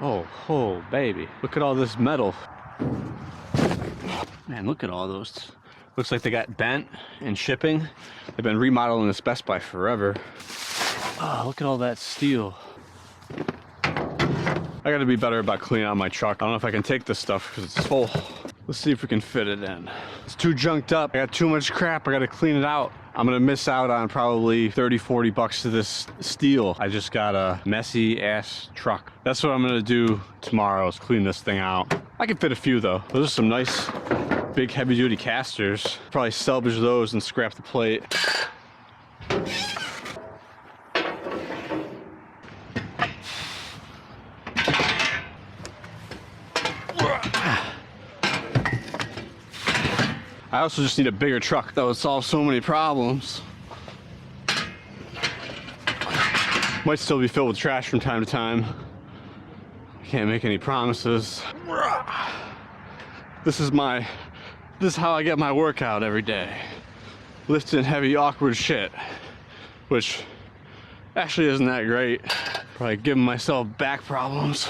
Oh, baby. Look at all this metal. Man, look at all those. Looks like they got bent in shipping. They've been remodeling this Best Buy forever. Oh, look at all that steel. I gotta be better about cleaning out my truck. I don't know if I can take this stuff because it's full. Let's see if we can fit it in. It's too junked up. I got too much crap. I gotta clean it out. I'm gonna miss out on probably 30, 40 bucks to this steel. I just got a messy ass truck. That's what I'm gonna do tomorrow, is clean this thing out. I can fit a few though. Those are some nice big heavy duty casters. Probably salvage those and scrap the plate. I also just need a bigger truck that would solve so many problems. Might still be filled with trash from time to time. Can't make any promises. This is how I get my workout every day. Lifting heavy, awkward shit. Which actually isn't that great. Probably giving myself back problems.